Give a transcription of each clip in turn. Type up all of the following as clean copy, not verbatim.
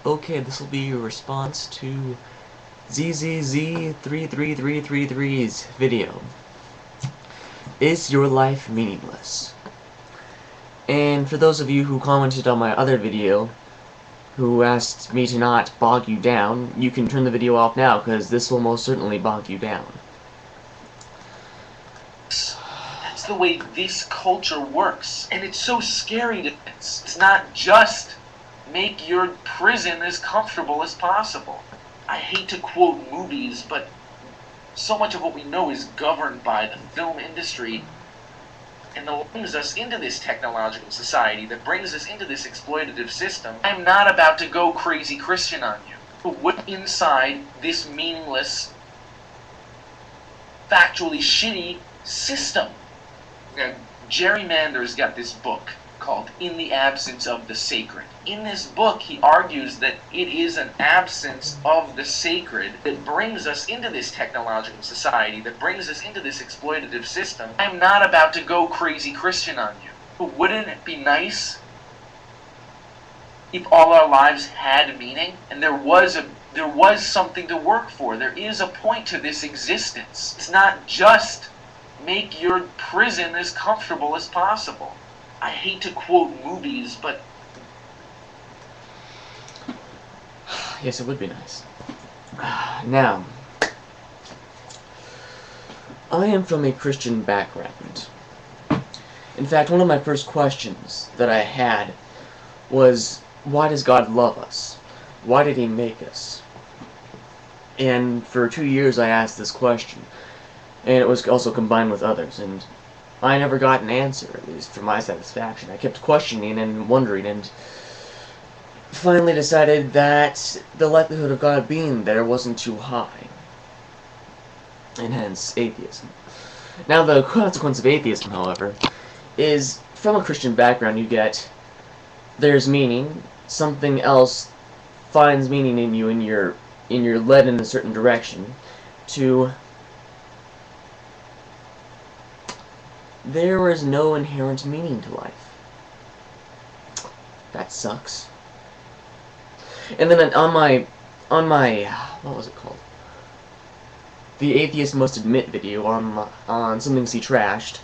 Okay, this will be your response to ZZZ33333's video. Is your life meaningless? And for those of you who commented on my other video, who asked me to not bog you down, you can turn the video off now, because this will most certainly bog you down. That's the way this culture works, and it's so scary to it's not just make your prison as comfortable as possible. I hate to quote movies, but so much of what we know is governed by the film industry, and that brings us into this technological society, that brings us into this exploitative system. I'm not about to go crazy Christian on you. But what's inside this meaningless, factually shitty system? Now, Jerry Mander's got this book called In the Absence of the Sacred. In this book, he argues that it is an absence of the sacred that brings us into this technological society, that brings us into this exploitative system. I'm not about to go crazy Christian on you. But wouldn't it be nice if all our lives had meaning and there was something to work for? There is a point to this existence. It's not just make your prison as comfortable as possible. I hate to quote movies, but Yes, it would be nice. Now, I am from a Christian background. In fact, one of my first questions that I had was, why does God love us? Why did He make us? And for 2 years I asked this question, and it was also combined with others, and I never got an answer, at least for my satisfaction. I kept questioning and wondering, and finally decided that the likelihood of God being there wasn't too high, and hence atheism. Now, the consequence of atheism, however, is from a Christian background you get, there's meaning, something else finds meaning in you, and you're led in a certain direction, to there is no inherent meaning to life. That sucks. And then on my what was it called? The Atheist Must Admit video on Some Things He Trashed.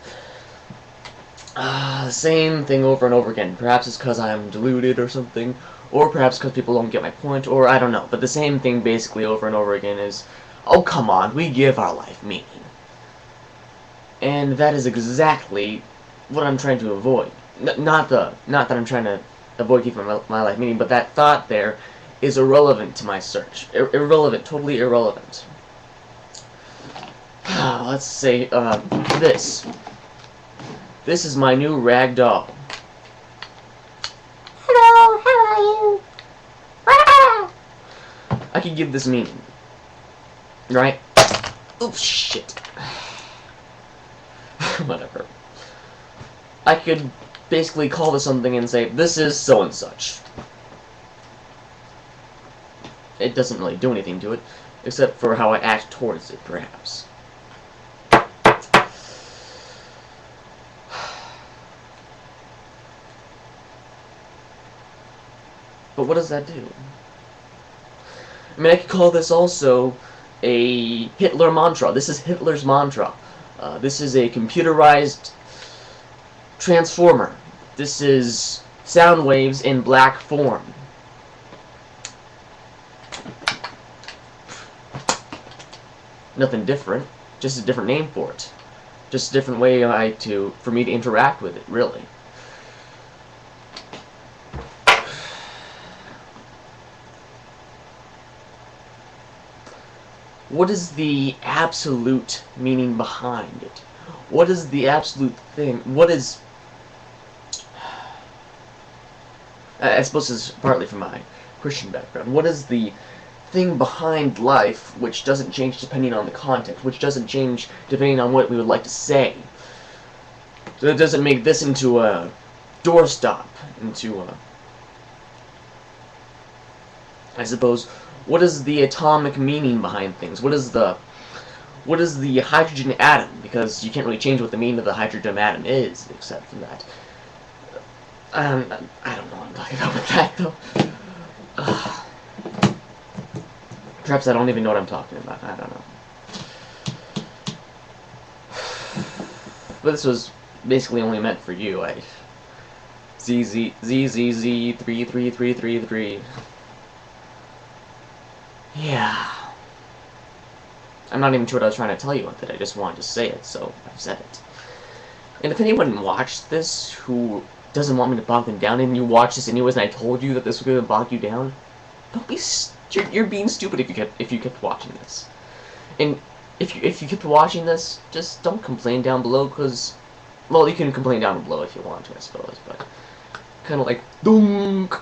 Same thing over and over again. Perhaps it's because I'm deluded or something, or perhaps because people don't get my point, or I don't know. But the same thing basically over and over again is, oh come on, we give our life meaning. And that is exactly what I'm trying to avoid. Not that I'm trying to avoid keeping my life meaning, but that thought there is irrelevant to my search. Irrelevant, totally irrelevant. Let's say, this. This is my new rag doll. Hello, how are you? Ah! I could give this meaning. Right? Oops, shit. Whatever. I could basically call this something and say, this is so-and-such. It doesn't really do anything to it, except for how I act towards it, perhaps. But what does that do? I mean, I could call this also a Hitler mantra. This is Hitler's mantra. This is a computerized transformer. This is sound waves in black form. Nothing different, just a different name for it. Just a different way for me to interact with it, really. What is the absolute meaning behind it? What is the absolute thing? What is... I suppose this is partly from my Christian background. What is the thing behind life which doesn't change depending on the context, which doesn't change depending on what we would like to say? So it doesn't make this into a doorstop, into a... I suppose, what is the atomic meaning behind things? What is the hydrogen atom? Because you can't really change what the meaning of the hydrogen atom is, except for that. I don't know what I'm talking about with that, though. Perhaps I don't even know what I'm talking about. I don't know. But this was basically only meant for you. ZZZ 3333. Yeah. I'm not even sure what I was trying to tell you with it. I just wanted to say it, so I've said it. And if anyone watched this who doesn't want me to bog them down, and you watch this anyways, and I told you that this was going to bog you down, don't be. You're being stupid if you kept watching this. And if you kept watching this, just don't complain down below, because, well, you can complain down below if you want to, I suppose, but kind of like dunk.